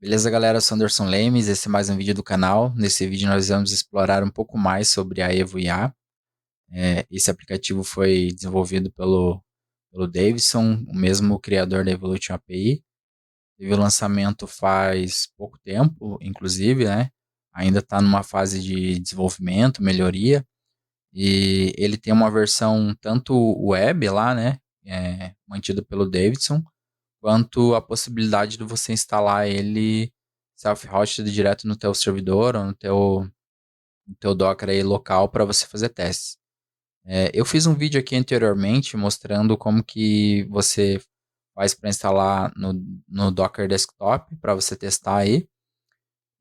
Beleza, galera? Eu sou Anderson Lemes, esse é mais um vídeo do canal. Nesse vídeo nós vamos explorar um pouco mais sobre a Evo IA. Esse aplicativo foi desenvolvido pelo Davidson, o mesmo criador da Evolution API. Teve o lançamento faz pouco tempo, inclusive, né? Ainda está numa fase de desenvolvimento, melhoria. E ele tem uma versão tanto web lá, né? Mantido pelo Davidson, quanto a possibilidade de você instalar ele self-hosted direto no teu servidor ou no teu Docker aí local para você fazer testes. Eu fiz um vídeo aqui anteriormente mostrando como que você faz para instalar no Docker Desktop para você testar aí.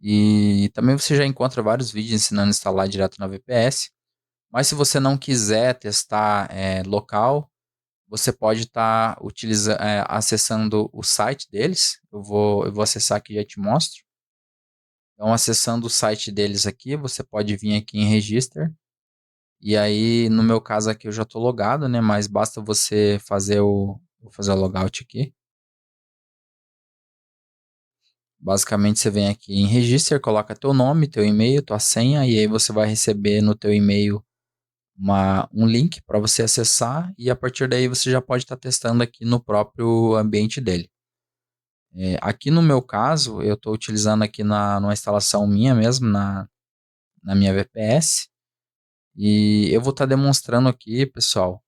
E também você já encontra vários vídeos ensinando a instalar direto na VPS. Mas se você não quiser testar local, você pode estar acessando o site deles. Eu vou acessar aqui e já te mostro. Então, acessando o site deles aqui, você pode vir aqui em Register. E aí, no meu caso aqui, eu já estou logado, né? Mas basta você Vou fazer o logout aqui. Basicamente, você vem aqui em Register, coloca teu nome, teu e-mail, tua senha. E aí você vai receber no teu e-mail um link para você acessar. E a partir daí, você já pode estar testando aqui no próprio ambiente dele. Aqui no meu caso, eu estou utilizando aqui numa instalação minha mesmo, na minha VPS. E eu vou estar demonstrando aqui, pessoal,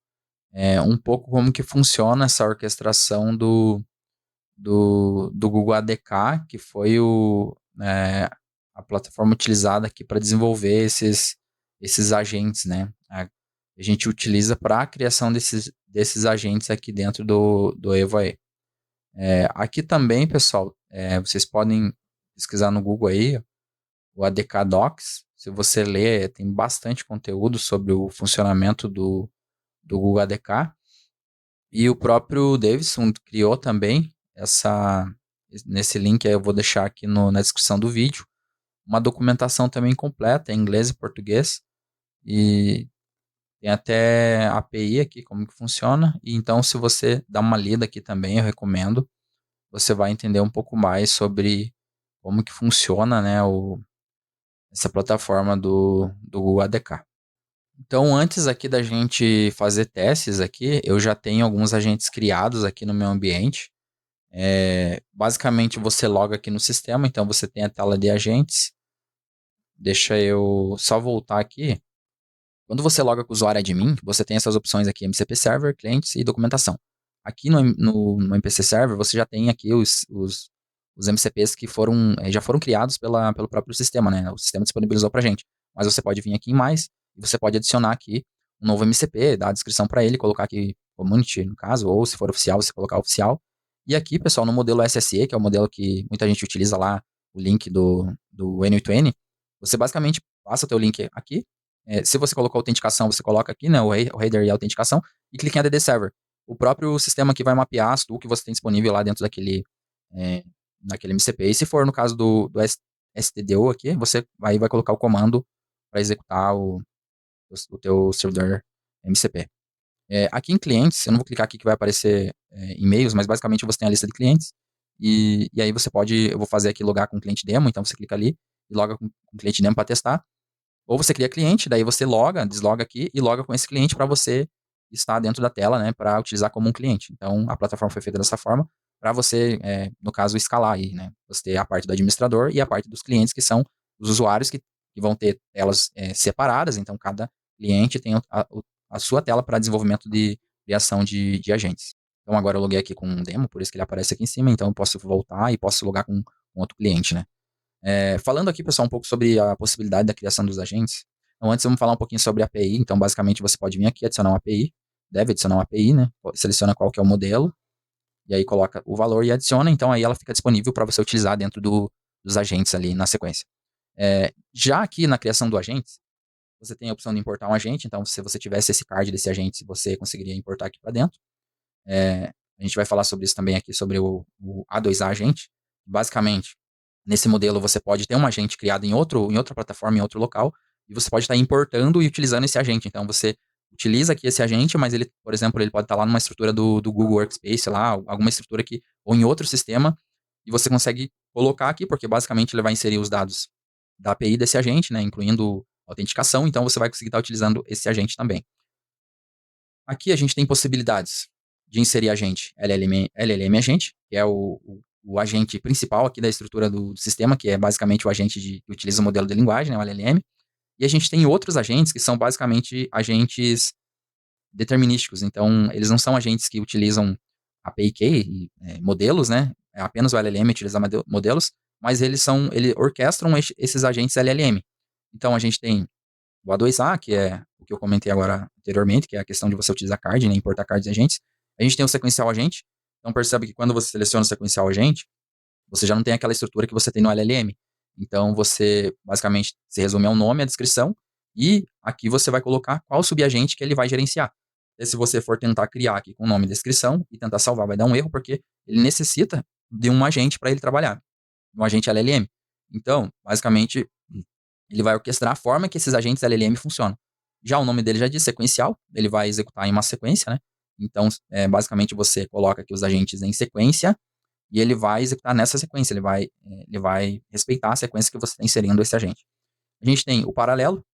um pouco como que funciona essa orquestração do Google ADK, que foi a plataforma utilizada aqui para desenvolver esses agentes, né? A gente utiliza para a criação desses agentes aqui dentro do Evo AI. Aqui também, pessoal, vocês podem pesquisar no Google aí, o ADK Docs. Se você ler, tem bastante conteúdo sobre o funcionamento do Google ADK. E o próprio Davidson criou também nesse link aí eu vou deixar aqui na descrição do vídeo, uma documentação também completa em inglês e português. E tem até API aqui, como que funciona. E então, se você dá uma lida aqui também, eu recomendo. Você vai entender um pouco mais sobre como que funciona, né, essa plataforma do Google ADK. Então, antes aqui da gente fazer testes aqui, eu já tenho alguns agentes criados aqui no meu ambiente. Basicamente, você loga aqui no sistema, então você tem a tela de agentes. Deixa eu só voltar aqui. Quando você loga com o usuário admin, você tem essas opções aqui, MCP Server, clientes e documentação. Aqui no MPC Server, você já tem aqui os MCPs que já foram criados pelo próprio sistema, né? O sistema disponibilizou para gente. Mas você pode vir aqui em mais e você pode adicionar aqui um novo MCP, dar a descrição para ele, colocar aqui community, no caso, ou se for oficial, você colocar oficial. E aqui, pessoal, no modelo SSE, que é o modelo que muita gente utiliza lá, o link do N8N, você basicamente passa o teu link aqui. Se você colocou autenticação, você coloca aqui, né, o header e a autenticação, e clica em ADD Server. O próprio sistema aqui vai mapear as tools que você tem disponível lá dentro naquele MCP. E se for no caso do STDO aqui, você vai colocar o comando para executar o teu servidor MCP. Aqui em clientes, eu não vou clicar aqui que vai aparecer e-mails, mas basicamente você tem a lista de clientes, e aí eu vou fazer aqui logar com cliente demo, então você clica ali e loga com cliente demo para testar. Ou você cria cliente, daí você desloga aqui e loga com esse cliente para você estar dentro da tela, né, para utilizar como um cliente. Então, a plataforma foi feita dessa forma para você, no caso, escalar aí, né? Você ter a parte do administrador e a parte dos clientes, que são os usuários que vão ter telas separadas. Então, cada cliente tem a sua tela para desenvolvimento de criação de agentes. Então, agora eu loguei aqui com um demo, por isso que ele aparece aqui em cima. Então, eu posso voltar e posso logar com outro cliente, né? Falando aqui, pessoal, um pouco sobre a possibilidade da criação dos agentes. Então, antes vamos falar um pouquinho sobre a API. Então, basicamente, você pode vir aqui adicionar uma API, deve adicionar uma API, né? Seleciona qual que é o modelo, e aí coloca o valor e adiciona. Então, aí ela fica disponível para você utilizar dentro dos agentes ali na sequência. Já aqui na criação do agente, você tem a opção de importar um agente. Então, se você tivesse esse card desse agente, você conseguiria importar aqui para dentro. A gente vai falar sobre isso também aqui, sobre o A2A agente. Basicamente, nesse modelo, você pode ter um agente criado em outra plataforma, em outro local, e você pode estar importando e utilizando esse agente. Então, você utiliza aqui esse agente, mas ele, por exemplo, ele pode estar lá numa estrutura do Google Workspace, lá, alguma estrutura ou em outro sistema, e você consegue colocar aqui, porque basicamente ele vai inserir os dados da API desse agente, né, incluindo autenticação, então você vai conseguir estar utilizando esse agente também. Aqui a gente tem possibilidades de inserir agente LLM agente, que é o agente principal aqui da estrutura do sistema, que é basicamente o agente que utiliza o modelo de linguagem, né, o LLM. E a gente tem outros agentes que são basicamente agentes determinísticos. Então, eles não são agentes que utilizam API Key, modelos, né? É apenas o LLM utiliza modelos, mas eles orquestram esses agentes LLM. Então, a gente tem o A2A, que é o que eu comentei agora anteriormente, que é a questão de você utilizar card, né, importar cards e agentes. A gente tem o sequencial agente. Então, percebe que quando você seleciona o sequencial agente, você já não tem aquela estrutura que você tem no LLM. Então, você basicamente se resume ao nome, à descrição, e aqui você vai colocar qual subagente que ele vai gerenciar. E se você for tentar criar aqui com nome e descrição e tentar salvar, vai dar um erro, porque ele necessita de um agente para ele trabalhar, um agente LLM. Então, basicamente, ele vai orquestrar a forma que esses agentes LLM funcionam. Já o nome dele já diz sequencial, ele vai executar em uma sequência, né? Então, basicamente, você coloca aqui os agentes em sequência, e ele vai executar nessa sequência, ele vai respeitar a sequência que você está inserindo esse agente. A gente tem o paralelo,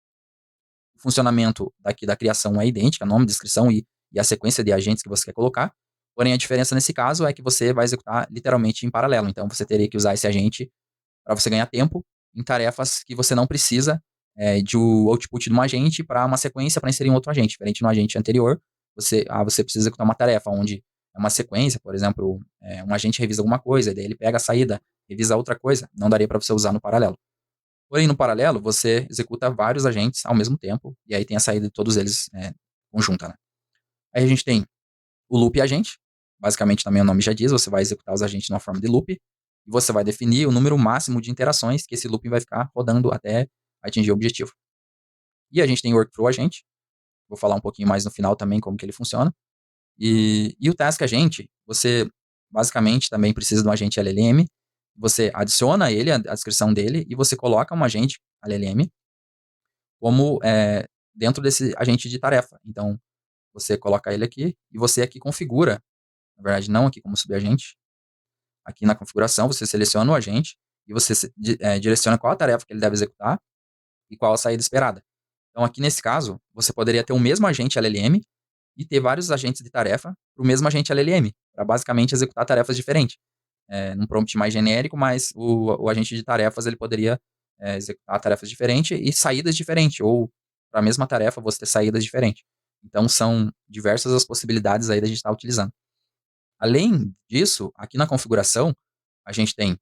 o funcionamento daqui da criação é idêntica, nome, descrição e a sequência de agentes que você quer colocar, porém a diferença nesse caso é que você vai executar literalmente em paralelo, então você teria que usar esse agente para você ganhar tempo em tarefas que você não precisa de o output de um agente para uma sequência para inserir um outro agente, diferente no agente anterior, você precisa executar uma tarefa onde é uma sequência, por exemplo, um agente revisa alguma coisa, daí ele pega a saída, revisa outra coisa, não daria para você usar no paralelo. Porém, no paralelo, você executa vários agentes ao mesmo tempo, e aí tem a saída de todos eles conjunta, né? Aí a gente tem o loop agente, basicamente também o nome já diz, você vai executar os agentes numa forma de loop, e você vai definir o número máximo de interações que esse loop vai ficar rodando até atingir o objetivo. E a gente tem o workflow agente, vou falar um pouquinho mais no final também como que ele funciona. E o task agente, você basicamente também precisa de um agente LLM, você adiciona ele, a descrição dele, e você coloca um agente LLM como dentro desse agente de tarefa. Então, você coloca ele aqui, e você aqui configura, na verdade não aqui como subagente, aqui na configuração você seleciona o agente, e você direciona qual a tarefa que ele deve executar, e qual a saída esperada. Então, aqui nesse caso, você poderia ter o mesmo agente LLM, e ter vários agentes de tarefa para o mesmo agente LLM, para basicamente executar tarefas diferentes. Num prompt mais genérico, mas o agente de tarefas ele poderia executar tarefas diferentes e saídas diferentes, ou para a mesma tarefa você ter saídas diferentes. Então são diversas as possibilidades aí da gente estar utilizando. Além disso, aqui na configuração, a gente tem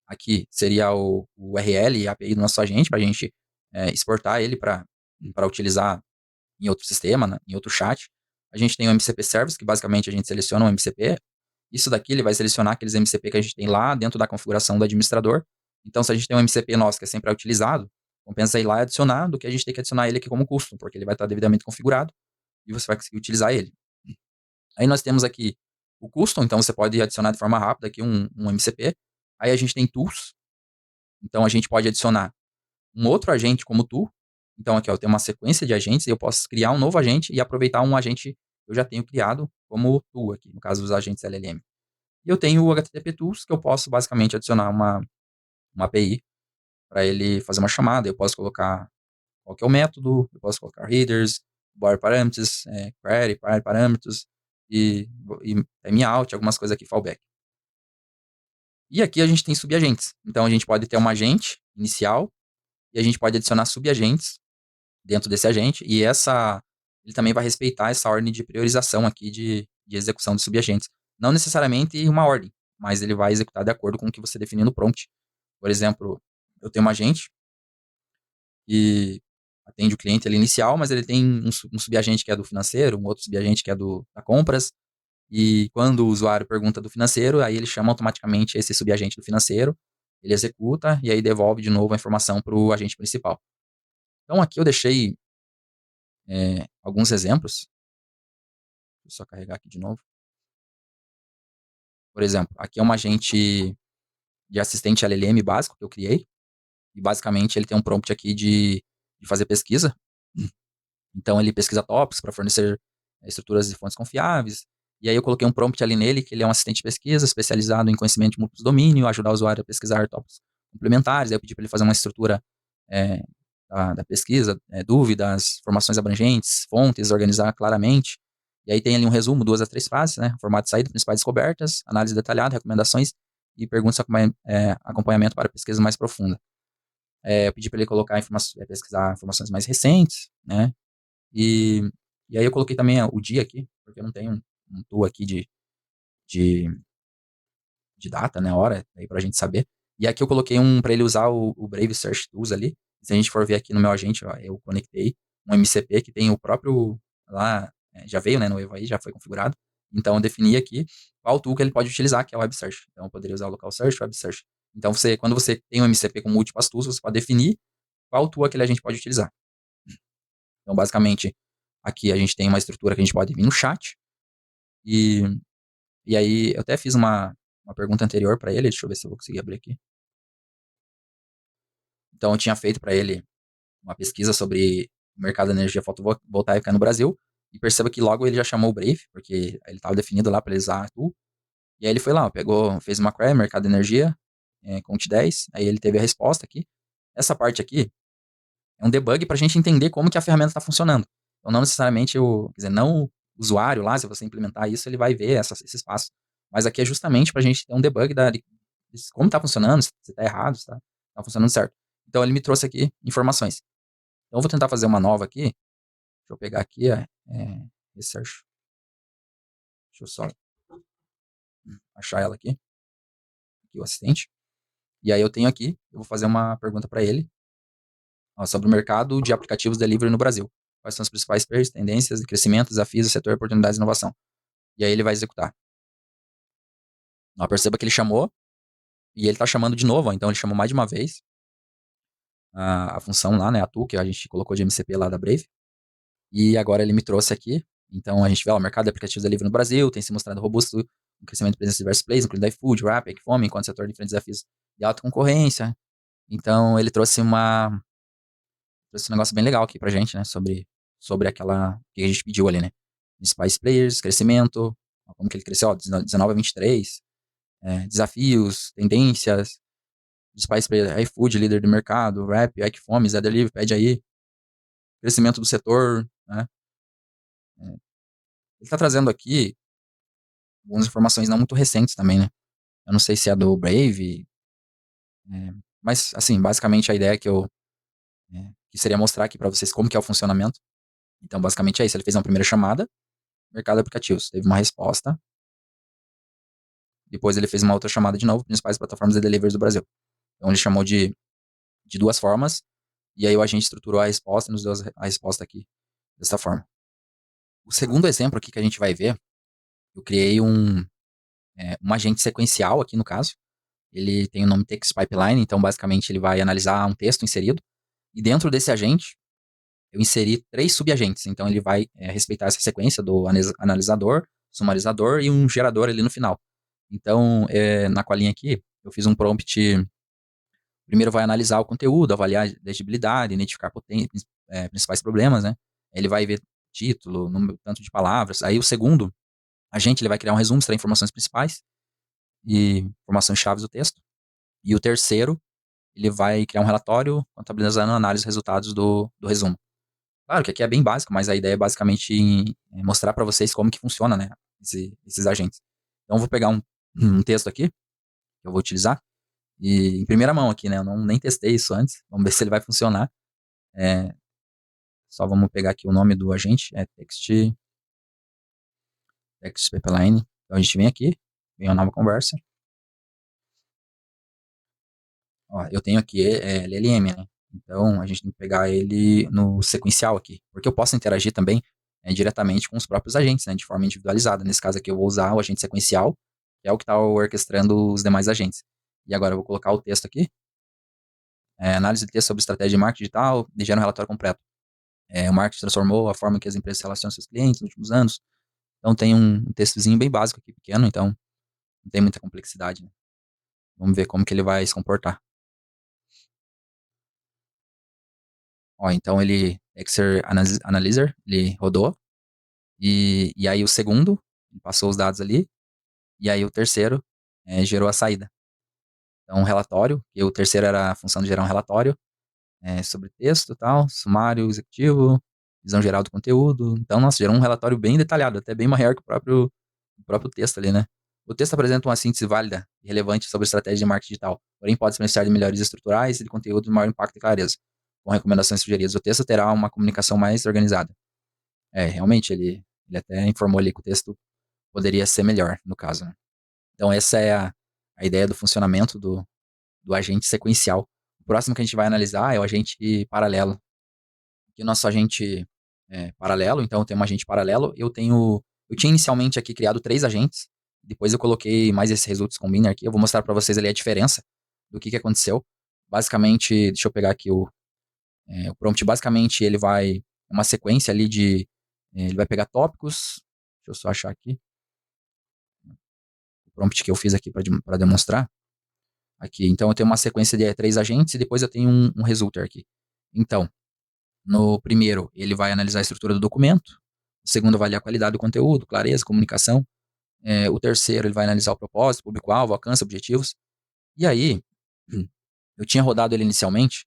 aqui seria o URL e a API do nosso agente, para a gente exportar ele para utilizar em outro sistema, né, em outro chat. A gente tem o MCP Service, que basicamente a gente seleciona um MCP. Isso daqui ele vai selecionar aqueles MCP que a gente tem lá dentro da configuração do administrador. Então, se a gente tem um MCP nosso que é sempre utilizado, compensa ir lá e adicionar do que a gente tem que adicionar ele aqui como custom, porque ele vai estar devidamente configurado e você vai conseguir utilizar ele. Aí nós temos aqui o custom, então você pode adicionar de forma rápida aqui um MCP. Aí a gente tem tools, então a gente pode adicionar um outro agente como tool. Então aqui ó, eu tenho uma sequência de agentes e eu posso criar um novo agente e aproveitar um agente que eu já tenho criado como tool aqui, no caso dos agentes LLM. E eu tenho o HTTP Tools, que eu posso basicamente adicionar uma API para ele fazer uma chamada. Eu posso colocar qual que é o método, eu posso colocar headers, body parameters, query parameters e timeout, algumas coisas aqui, fallback. E aqui a gente tem subagentes. Então a gente pode ter um agente inicial e a gente pode adicionar subagentes dentro desse agente, e ele também vai respeitar essa ordem de priorização aqui de execução de subagentes. Não necessariamente uma ordem, mas ele vai executar de acordo com o que você definir no prompt. Por exemplo, eu tenho um agente que atende o cliente ali inicial, mas ele tem um subagente que é do financeiro, um outro subagente que é da compras, e quando o usuário pergunta do financeiro, aí ele chama automaticamente esse subagente do financeiro, ele executa e aí devolve de novo a informação para o agente principal. Então aqui eu deixei alguns exemplos. Deixa eu só carregar aqui de novo. Por exemplo, aqui é um agente de assistente LLM básico que eu criei. E basicamente ele tem um prompt aqui de fazer pesquisa. Então ele pesquisa tópicos para fornecer estruturas de fontes confiáveis. E aí eu coloquei um prompt ali nele, que ele é um assistente de pesquisa especializado em conhecimento de múltiplos domínios, ajudar o usuário a pesquisar tópicos complementares. Aí eu pedi para ele fazer uma estrutura é, da pesquisa, dúvidas, informações abrangentes, fontes, organizar claramente. E aí tem ali um resumo, 2 a 3 frases, né? Formato de saída, principais descobertas, análise detalhada, recomendações e perguntas de acompanhamento para pesquisa mais profunda. Eu pedi para ele colocar pesquisar informações mais recentes, né? E, e aí eu coloquei também o dia aqui, porque eu não tenho um tool aqui de, de data, né, hora, aí pra gente saber. E aqui eu coloquei para ele usar o Brave Search Tools ali. Se a gente for ver aqui no meu agente, ó, eu conectei um MCP que tem o próprio lá, já veio, né, no Evo aí, já foi configurado. Então eu defini aqui qual tool que ele pode utilizar, que é o Web Search. Então eu poderia usar o Local Search, Web Search. Então quando você tem um MCP com múltiplas tools, você pode definir qual tool aquele a gente pode utilizar. Então basicamente aqui a gente tem uma estrutura que a gente pode vir no chat e E aí, eu até fiz uma pergunta anterior para ele, deixa eu ver se eu vou conseguir abrir aqui. Então, eu tinha feito para ele uma pesquisa sobre o mercado de energia fotovoltaica no Brasil, e perceba que logo ele já chamou o Brave, porque ele estava definido lá para ele usar a tool. E aí ele foi lá, pegou, fez uma query, mercado de energia, Cont 10, aí ele teve a resposta aqui. Essa parte aqui é um debug para a gente entender como que a ferramenta está funcionando. Então, não necessariamente quer dizer, não o usuário lá, se você implementar isso, ele vai ver esses passos. Mas aqui é justamente para a gente ter um debug de como está funcionando, se está errado, se está funcionando certo. Então, ele me trouxe aqui informações. Então, eu vou tentar fazer uma nova aqui. Deixa eu pegar aqui, Research. Deixa eu só achar ela aqui. Aqui o assistente. E aí eu tenho aqui, eu vou fazer uma pergunta para ele, ó, sobre o mercado de aplicativos delivery no Brasil. Quais são as principais tendências de crescimento, desafios do setor, oportunidades de inovação? E aí ele vai executar. Ó, perceba que ele chamou, e ele está chamando de novo, ó, então ele chamou mais de uma vez a função lá, né, a tool, que a gente colocou de MCP lá da Brave, e agora ele me trouxe aqui, então a gente vê, ó, o mercado de aplicativos delivery no Brasil tem se mostrado robusto, com crescimento de presença de diversos players, incluindo iFood, Rappi, Equifome, enquanto o setor de diferentes desafios de alta concorrência. Então ele trouxe um negócio bem legal aqui pra gente, né, sobre aquela que a gente pediu ali, né, principais players, crescimento, como que ele cresceu, ó, 19 a 23, desafios, tendências, principais players, iFood, líder do mercado, Rappi, Equifome, Zé Delivery, pede aí, crescimento do setor, né. Ele está trazendo aqui algumas informações não muito recentes também, né. Eu não sei se é do Brave, mas, assim, basicamente a ideia que seria mostrar aqui para vocês como que é o funcionamento. Então, basicamente é isso, ele fez uma primeira chamada, mercado de aplicativos, teve uma resposta, depois ele fez uma outra chamada de novo, principais plataformas de delivery do Brasil. Então, ele chamou de 2 formas, e aí o agente estruturou a resposta e nos deu a resposta aqui, dessa forma. O segundo exemplo aqui que a gente vai ver, eu criei um agente sequencial aqui no caso. Ele tem o nome Text Pipeline, então basicamente ele vai analisar um texto inserido. E dentro desse agente, eu inseri 3 subagentes. Então ele vai respeitar essa sequência do analisador, sumarizador e um gerador ali no final. Então, na colinha aqui, eu fiz um prompt. Primeiro vai analisar o conteúdo, avaliar a legibilidade, identificar principais problemas, né? Ele vai ver título, número, tanto de palavras. Aí o segundo, ele vai criar um resumo, extrair informações principais e informações chaves do texto. E o terceiro, ele vai criar um relatório contabilizando a análise dos resultados do resumo. Claro que aqui é bem básico, mas a ideia é basicamente mostrar para vocês como que funciona, né, esses agentes. Então eu vou pegar um texto aqui, que eu vou utilizar, e em primeira mão aqui, né, eu nem testei isso antes, vamos ver se ele vai funcionar. É, só vamos pegar aqui o nome do agente, Text Pipeline. Então a gente vem aqui, vem uma nova conversa. Ó, eu tenho aqui LLM, né? Então a gente tem que pegar ele no sequencial aqui, porque eu posso interagir também diretamente com os próprios agentes, né, de forma individualizada. Nesse caso aqui eu vou usar o agente sequencial, que é o que está orquestrando os demais agentes. E agora eu vou colocar o texto aqui. Análise de texto sobre estratégia de marketing digital, e gera um relatório completo. O marketing transformou a forma que as empresas se relacionam com seus clientes nos últimos anos. Então tem um textozinho bem básico aqui, pequeno, então não tem muita complexidade, né? Vamos ver como que ele vai se comportar. Ó, então ele, Exer Analyzer, ele rodou. E aí o segundo, Ele passou os dados ali, e aí o terceiro gerou a saída. Então, um relatório, e o terceiro era a função de gerar um relatório sobre texto e tal, sumário executivo, visão geral do conteúdo. Então, nossa, gerou um relatório bem detalhado, até bem maior que o próprio texto ali, né? O texto apresenta uma síntese válida e relevante sobre estratégia de marketing digital, porém pode se beneficiar de melhorias estruturais e de conteúdo de maior impacto e clareza. Com recomendações sugeridas, o texto terá uma comunicação mais organizada. Realmente, ele até informou ali que o texto poderia ser melhor, no caso, né? Então, essa é a ideia do funcionamento do agente sequencial. O próximo que a gente vai analisar é o agente paralelo. Aqui o nosso agente paralelo, então tem um agente paralelo. Eu tinha inicialmente aqui criado 3 agentes, depois eu coloquei mais esse results combiner aqui. Eu vou mostrar para vocês ali a diferença do que aconteceu. Basicamente, deixa eu pegar aqui o prompt. Basicamente, ele vai uma sequência ali ele vai pegar tópicos. Deixa eu só achar aqui o prompt que eu fiz aqui para demonstrar. Aqui, então eu tenho uma sequência de 3 agentes e depois eu tenho um resulter aqui. Então, no primeiro, ele vai analisar a estrutura do documento. O segundo, avaliar a qualidade do conteúdo, clareza, comunicação. O terceiro, ele vai analisar o propósito, público-alvo, alcance, objetivos. E aí, eu tinha rodado ele inicialmente,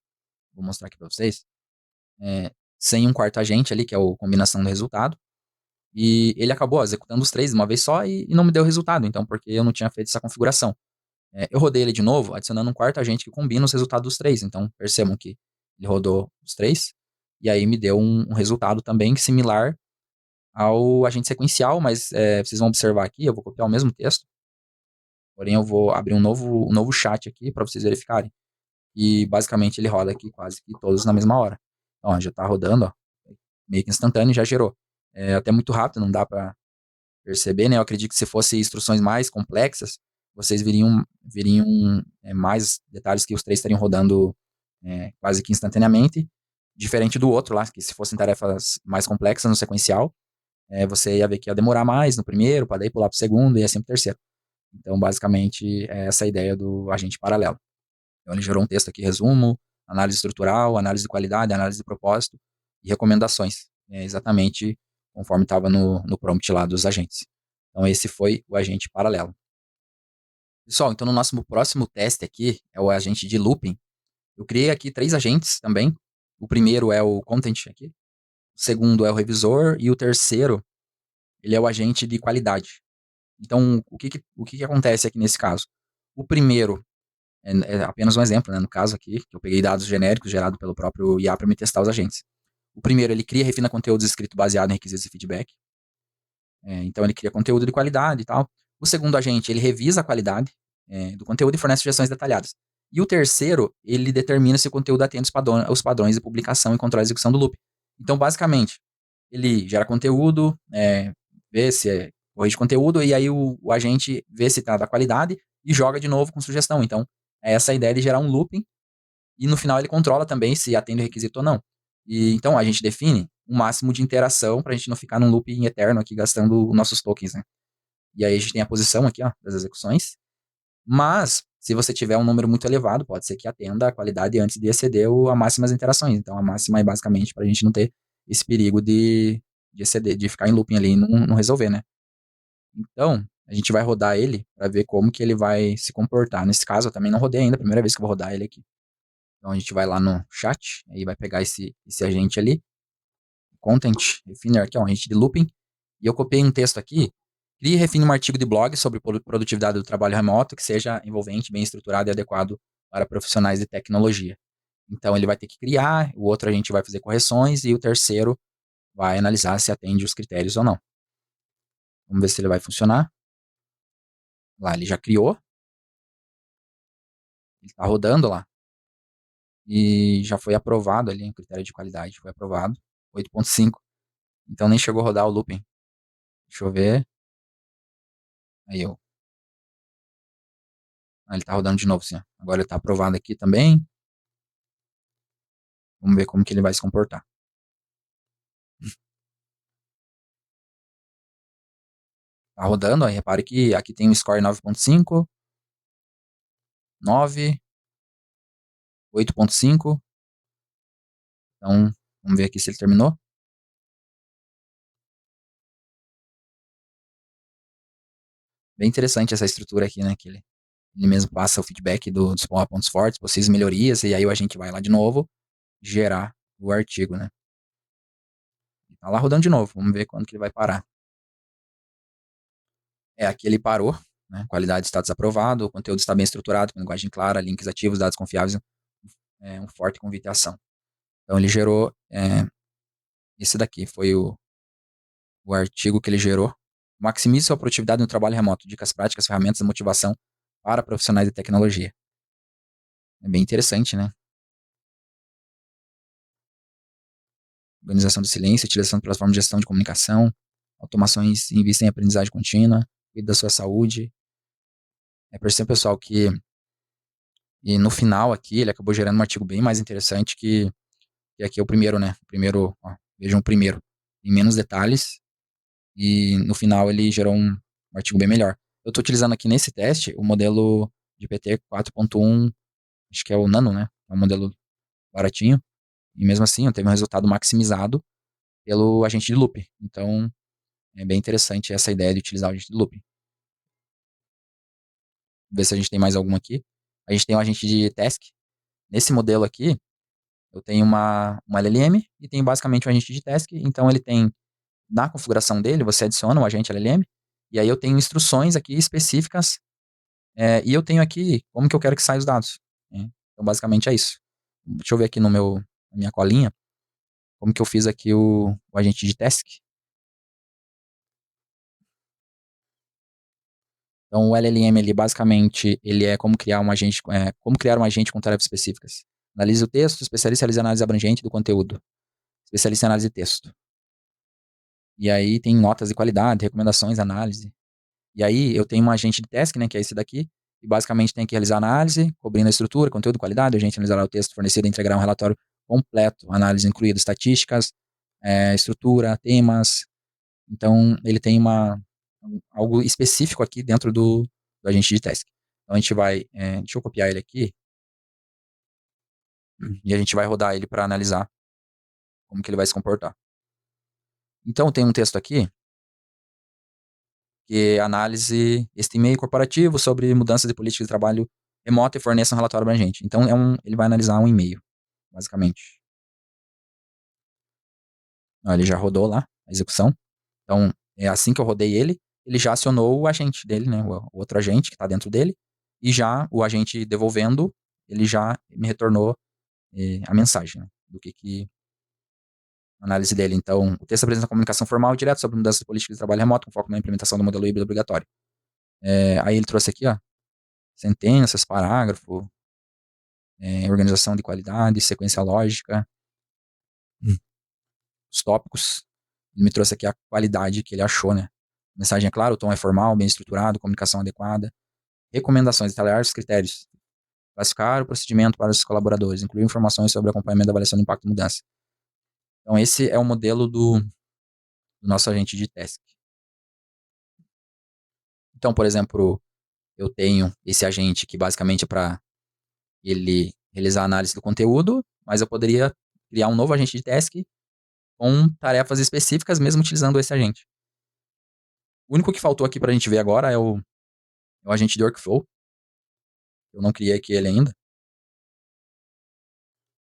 vou mostrar aqui para vocês, sem um quarto agente ali, que é a combinação do resultado. E ele acabou executando os 3 de uma vez só e não me deu resultado, então, porque eu não tinha feito essa configuração. Eu rodei ele de novo, adicionando um quarto agente que combina os resultados dos 3. Então, percebam que ele rodou os 3, e aí me deu um resultado também similar ao agente sequencial, mas vocês vão observar aqui, eu vou copiar o mesmo texto, porém eu vou abrir um novo chat aqui para vocês verificarem. E basicamente ele roda aqui quase que todos na mesma hora. Então, ó, já está rodando, ó, meio que instantâneo, já gerou. Até muito rápido, não dá para perceber, né? Eu acredito que se fosse instruções mais complexas, vocês viriam mais detalhes que os 3 estariam rodando quase que instantaneamente, diferente do outro lá, que se fossem tarefas mais complexas no sequencial, você ia ver que ia demorar mais no primeiro, para daí pular para o segundo e assim para o terceiro. Então, basicamente, é essa a ideia do agente paralelo. Então, ele gerou um texto aqui, resumo, análise estrutural, análise de qualidade, análise de propósito e recomendações. Exatamente conforme estava no prompt lá dos agentes. Então, esse foi o agente paralelo. Pessoal, então no nosso próximo teste aqui é o agente de looping. Eu criei aqui 3 agentes também. O primeiro é o content aqui. O segundo é o revisor. E o terceiro, ele é o agente de qualidade. Então, o que acontece aqui nesse caso? O primeiro é apenas um exemplo, né? No caso aqui, que eu peguei dados genéricos gerados pelo próprio IA para me testar os agentes. O primeiro, ele cria e refina conteúdos escritos baseado em requisitos de feedback. Então, ele cria conteúdo de qualidade e tal. O segundo agente, ele revisa a qualidade do conteúdo e fornece sugestões detalhadas. E o terceiro, ele determina se o conteúdo atende os padrões de publicação e controla a execução do loop. Então, basicamente, ele gera conteúdo, vê se corrige conteúdo, e aí o agente vê se está da qualidade e joga de novo com sugestão. Então, é essa a ideia de gerar um looping, e no final ele controla também se atende o requisito ou não. E então a gente define um máximo de interação para a gente não ficar num looping eterno aqui gastando os nossos tokens, né? E aí a gente tem a posição aqui, ó, das execuções. Mas, se você tiver um número muito elevado, pode ser que atenda a qualidade antes de exceder a máximas interações. Então, a máxima é basicamente para a gente não ter esse perigo de exceder, de ficar em looping ali e não resolver, né? Então, a gente vai rodar ele para ver como que ele vai se comportar. Nesse caso, eu também não rodei ainda, primeira vez que eu vou rodar ele aqui. Então, a gente vai lá no chat, aí vai pegar esse agente ali, content, refiner aqui, ó, um agente de looping, e eu copiei um texto aqui. Crie e refine um artigo de blog sobre produtividade do trabalho remoto que seja envolvente, bem estruturado e adequado para profissionais de tecnologia. Então, ele vai ter que criar, o outro a gente vai fazer correções e o terceiro vai analisar se atende os critérios ou não. Vamos ver se ele vai funcionar. Lá, ele já criou. Ele está rodando lá. E já foi aprovado ali, o critério de qualidade foi aprovado. 8.5. Então, nem chegou a rodar o looping. Deixa eu ver. Aí eu. Ele está rodando de novo, sim. Agora ele está aprovado aqui também. Vamos ver como que ele vai se comportar. Tá rodando, aí repare que aqui tem um score 9.5, 9, 8.5. Então, vamos ver aqui se ele terminou. Bem interessante essa estrutura aqui, né? Que ele mesmo passa o feedback dos pontos fortes, possíveis melhorias, e aí a gente vai lá de novo gerar o artigo, né? Tá lá rodando de novo, vamos ver quando que ele vai parar. Aqui ele parou, né? Qualidade status aprovado, o conteúdo está bem estruturado, com linguagem clara, links ativos, dados confiáveis, um forte convitação. Então ele gerou esse daqui, foi o artigo que ele gerou. Maximize sua produtividade no trabalho remoto, dicas práticas, ferramentas de motivação para profissionais de tecnologia. É bem interessante, né? Organização do silêncio, utilização de plataformas de gestão de comunicação, automações investem em aprendizagem contínua, cuide da sua saúde. Percebe, pessoal, que e no final aqui ele acabou gerando um artigo bem mais interessante que aqui é o primeiro, né? O primeiro, ó, vejam o primeiro, em menos detalhes, e no final ele gerou um artigo bem melhor. Eu estou utilizando aqui nesse teste o modelo GPT 4.1, acho que é o Nano, né? É um modelo baratinho, e mesmo assim eu teve um resultado maximizado pelo agente de loop. Então, é bem interessante essa ideia de utilizar o agente de loop. Ver se a gente tem mais alguma aqui. A gente tem um agente de task. Nesse modelo aqui, eu tenho uma LLM e tenho basicamente um agente de task. Então, ele tem, na configuração dele, você adiciona um agente LLM, e aí eu tenho instruções aqui específicas, e eu tenho aqui como que eu quero que saia os dados. Né? Então, basicamente é isso. Deixa eu ver aqui na minha colinha, como que eu fiz aqui o agente de task. Então, o LLM, ele basicamente, ele é como criar um agente, como criar um agente com tarefas específicas. Analise o texto, especialista em análise abrangente do conteúdo. Especialista em análise de texto. E aí tem notas de qualidade, recomendações, análise. E aí eu tenho um agente de task, né, que é esse daqui, e basicamente tem que realizar análise, cobrindo a estrutura, conteúdo, qualidade, o agente analisará o texto fornecido e entregará um relatório completo, análise incluindo estatísticas, estrutura, temas. Então, ele tem algo específico aqui dentro do agente de task. Então, a gente vai, deixa eu copiar ele aqui, e a gente vai rodar ele para analisar como que ele vai se comportar. Então, tem um texto aqui, que é análise, este e-mail corporativo sobre mudanças de política de trabalho remota e forneça um relatório abrangente. Então, ele vai analisar um e-mail, basicamente. Ele já rodou lá, a execução. Então, assim que eu rodei ele, ele já acionou o agente dele, né, o outro agente que está dentro dele, e já o agente devolvendo, ele já me retornou a mensagem, né, do que a análise dele. Então, o texto apresenta comunicação formal e direta sobre mudança de política de trabalho remoto, com foco na implementação do modelo híbrido obrigatório. Aí ele trouxe aqui, ó, sentenças, parágrafo, organização de qualidade, sequência lógica, os tópicos. Ele me trouxe aqui a qualidade que ele achou, né? A mensagem é clara, o tom é formal, bem estruturado, comunicação adequada. Recomendações, detalhar os critérios. Classificar o procedimento para os colaboradores, incluir informações sobre acompanhamento da avaliação do impacto da mudança. Então, esse é o modelo do nosso agente de task. Então, por exemplo, eu tenho esse agente que basicamente é para ele realizar a análise do conteúdo, mas eu poderia criar um novo agente de task com tarefas específicas, mesmo utilizando esse agente. O único que faltou aqui para a gente ver agora é o agente de workflow. Eu não criei aqui ele ainda.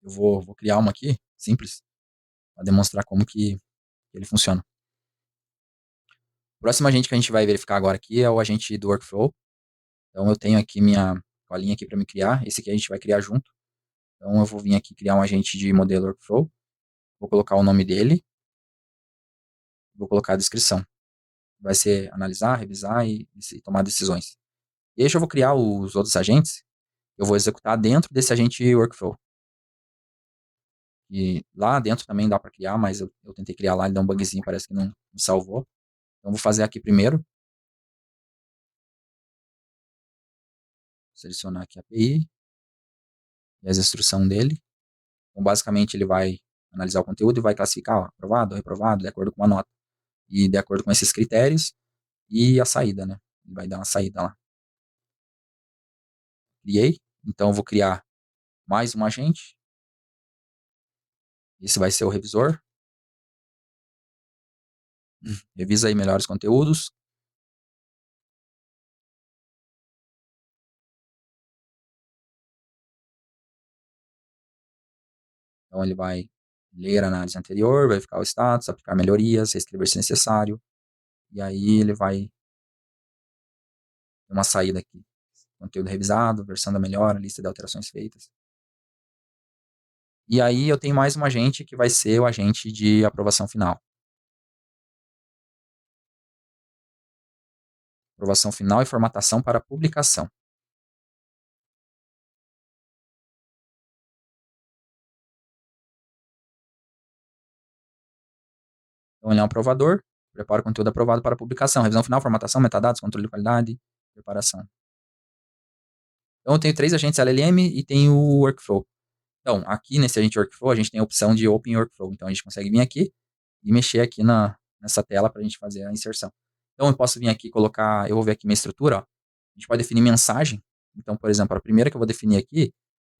Eu vou criar uma aqui, simples, para demonstrar como que ele funciona. O próximo agente que a gente vai verificar agora aqui é o agente do workflow. Então eu tenho aqui minha colinha aqui para me criar. Esse aqui a gente vai criar junto. Então eu vou vir aqui criar um agente de modelo workflow. Vou colocar o nome dele. Vou colocar a descrição. Vai ser analisar, revisar e tomar decisões. E aí eu vou criar os outros agentes. Eu vou executar dentro desse agente workflow. E lá dentro também dá para criar, mas eu tentei criar lá, ele deu um bugzinho, parece que não salvou. Então vou fazer aqui primeiro. Selecionar aqui a API e as instruções dele. Então basicamente ele vai analisar o conteúdo e vai classificar, ó, aprovado, reprovado, de acordo com a nota. E de acordo com esses critérios e a saída, né? Ele vai dar uma saída lá. Criei. Então eu vou criar mais um agente. Esse vai ser o revisor. Revisa aí melhor os conteúdos. Então, ele vai ler a análise anterior, verificar o status, aplicar melhorias, reescrever se necessário, e aí ele vai ter uma saída aqui. Conteúdo revisado, versão da melhora, lista de alterações feitas. E aí eu tenho mais um agente que vai ser o agente de aprovação final. Aprovação final e formatação para publicação. Então, ele é um aprovador, prepara o conteúdo aprovado para publicação. Revisão final, formatação, metadados, controle de qualidade, preparação. Então, eu tenho 3 agentes LLM e tenho o workflow. Então, aqui nesse agente workflow, a gente tem a opção de Open Workflow. Então, a gente consegue vir aqui e mexer aqui nessa tela para a gente fazer a inserção. Então, eu posso vir aqui e colocar, eu vou ver aqui minha estrutura, ó. A gente pode definir mensagem. Então, por exemplo, a primeira que eu vou definir aqui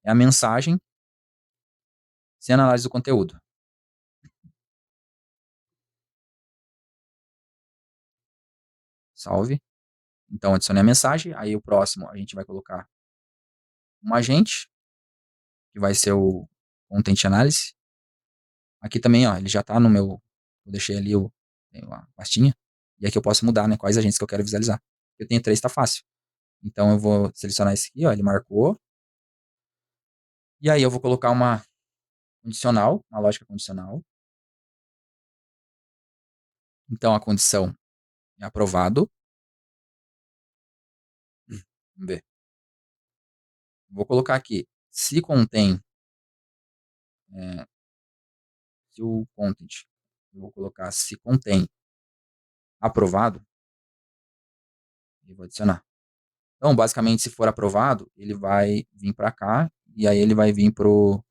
é a mensagem sem análise do conteúdo. Salve. Então, adicionei a mensagem. Aí, o próximo, a gente vai colocar um agente, que vai ser o Content Analysis. Aqui também, ó, ele já está no meu... Eu deixei ali a pastinha. E aqui eu posso mudar, né, quais agentes que eu quero visualizar. Eu tenho 3, está fácil. Então, eu vou selecionar esse aqui, ó, ele marcou. E aí, eu vou colocar uma condicional, uma lógica condicional. Então, a condição é aprovado. Vamos ver. Vou colocar aqui, se contém, se o content, eu vou colocar se contém aprovado, e vou adicionar. Então, basicamente, se for aprovado, ele vai vir para cá, e aí ele vai vir pro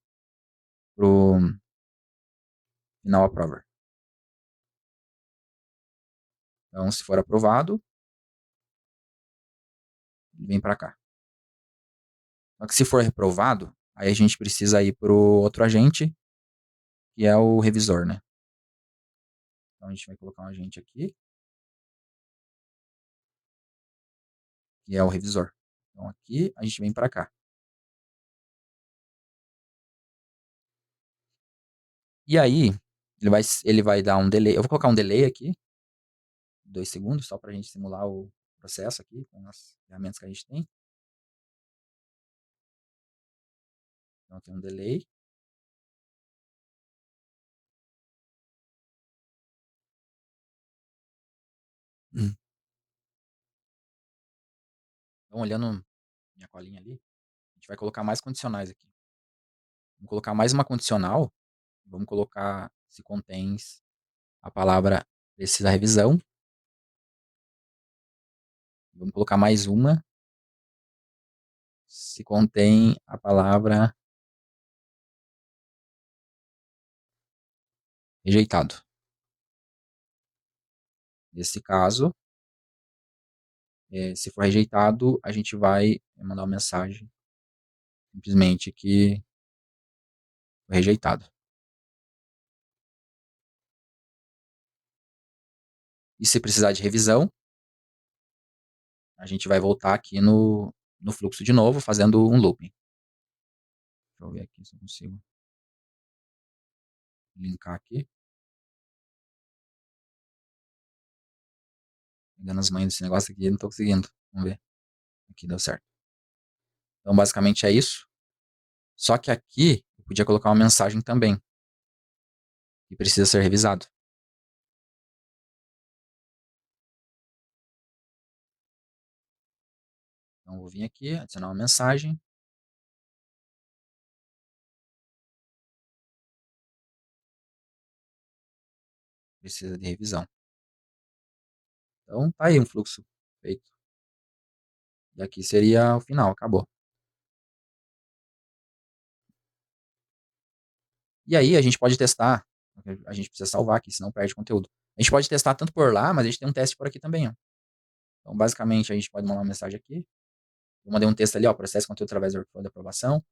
final approver. Então, se for aprovado, ele vem para cá. Só que se for reprovado, aí a gente precisa ir pro outro agente, que é o revisor, né? Então, a gente vai colocar um agente aqui, que é o revisor. Então, aqui a gente vem para cá. E aí, ele vai dar um delay. Eu vou colocar um delay aqui, 2 segundos, só para a gente simular o processo aqui, com as ferramentas que a gente tem. Então, tem um delay. Então, olhando minha colinha ali, a gente vai colocar mais condicionais aqui. Vamos colocar mais uma condicional. Vamos colocar se contém a palavra precisa revisão. Vamos colocar mais uma. Se contém a palavra rejeitado. Nesse caso, se for rejeitado, a gente vai mandar uma mensagem simplesmente que foi rejeitado. E se precisar de revisão, a gente vai voltar aqui no fluxo de novo, fazendo um looping. Deixa eu ver aqui se eu consigo linkar aqui. Pegando as manhas desse negócio aqui, não estou conseguindo. Vamos ver. Aqui deu certo. Então, basicamente é isso. Só que aqui, eu podia colocar uma mensagem também, que precisa ser revisado. Então, eu vou vir aqui, adicionar uma mensagem. Precisa de revisão. Então, tá aí um fluxo feito. E aqui seria o final, acabou. E aí, a gente pode testar. A gente precisa salvar aqui, senão perde conteúdo. A gente pode testar tanto por lá, mas a gente tem um teste por aqui também, ó. Então, basicamente, a gente pode mandar uma mensagem aqui. Eu mandei um texto ali, ó, processe conteúdo através do workflow de aprovação.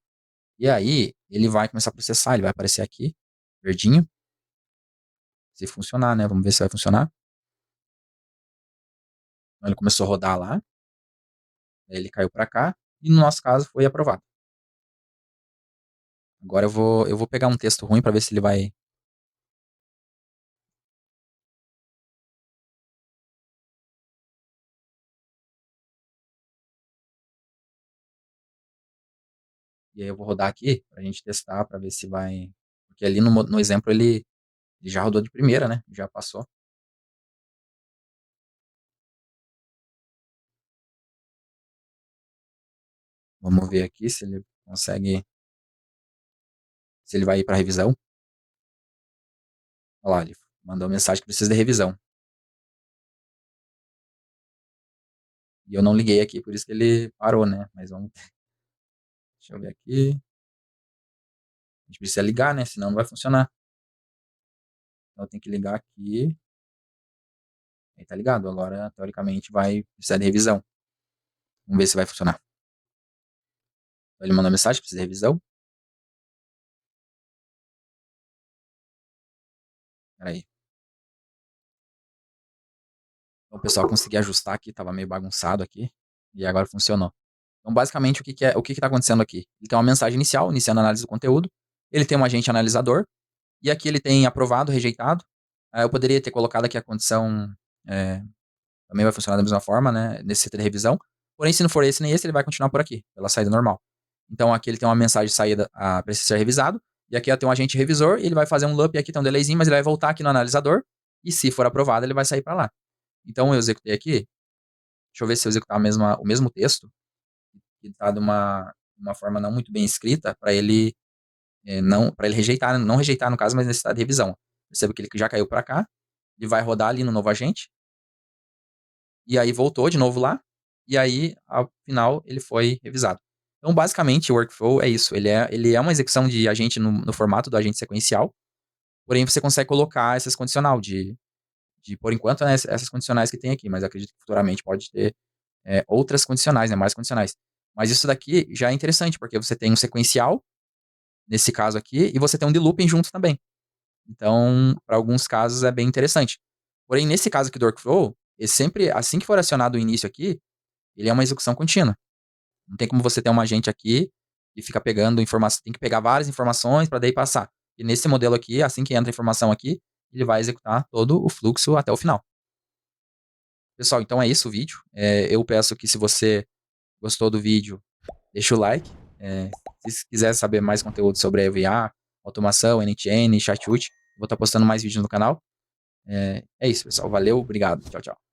E aí, ele vai começar a processar, ele vai aparecer aqui, verdinho. Se funcionar, né? Vamos ver se vai funcionar. Então, ele começou a rodar lá. Aí ele caiu para cá. E no nosso caso, foi aprovado. Agora eu vou pegar um texto ruim para ver se ele vai... E aí eu vou rodar aqui pra gente testar, para ver se vai... Porque ali no exemplo ele já rodou de primeira, né? Já passou. Vamos ver aqui se ele consegue... Se ele vai ir para revisão. Olha lá, ele mandou mensagem que precisa de revisão. E eu não liguei aqui, por isso que ele parou, né? Mas vamos... Deixa eu ver aqui. A gente precisa ligar, né? Senão não vai funcionar. Então eu tenho que ligar aqui. Aí tá ligado. Agora, teoricamente, vai precisar de revisão. Vamos ver se vai funcionar. Então, ele mandou mensagem, precisa de revisão. Peraí. Então, o pessoal consegui ajustar aqui, tava meio bagunçado aqui. E agora funcionou. Então, basicamente, o que tá acontecendo aqui? Ele tem uma mensagem inicial, iniciando a análise do conteúdo. Ele tem um agente analisador. E aqui ele tem aprovado, rejeitado. Eu poderia ter colocado aqui a condição... é, também vai funcionar da mesma forma, né? Nesse setor de revisão. Porém, se não for esse nem esse, ele vai continuar por aqui, pela saída normal. Então, aqui ele tem uma mensagem de saída para ser revisado. E aqui tem um agente revisor, e ele vai fazer um loop, e aqui tem um delayzinho, mas ele vai voltar aqui no analisador. E se for aprovado, ele vai sair para lá. Então, eu executei aqui. Deixa eu ver se eu executar o mesmo texto, que está de uma forma não muito bem escrita, para ele não para ele rejeitar, não rejeitar no caso, mas necessitar de revisão. Perceba que ele já caiu para cá, ele vai rodar ali no novo agente, e aí voltou de novo lá, e aí, ao final, ele foi revisado. Então, basicamente, o workflow é isso. Ele é uma execução de agente no formato do agente sequencial, porém você consegue colocar essas condicional por enquanto, né, essas condicionais que tem aqui, mas acredito que futuramente pode ter outras condicionais, né, mais condicionais. Mas isso daqui já é interessante, porque você tem um sequencial, nesse caso aqui, e você tem um de looping junto também. Então, para alguns casos é bem interessante. Porém, nesse caso aqui do workflow, ele sempre, assim que for acionado o início aqui, ele é uma execução contínua. Não tem como você ter um agente aqui e fica pegando informação, tem que pegar várias informações para daí passar. E nesse modelo aqui, assim que entra a informação aqui, ele vai executar todo o fluxo até o final. Pessoal, então é isso o vídeo. Eu peço que se você gostou do vídeo, deixa o like. Se quiser saber mais conteúdo sobre EVA, automação, NTN, chat, vou estar postando mais vídeos no canal. É isso, pessoal. Valeu, obrigado. Tchau, tchau.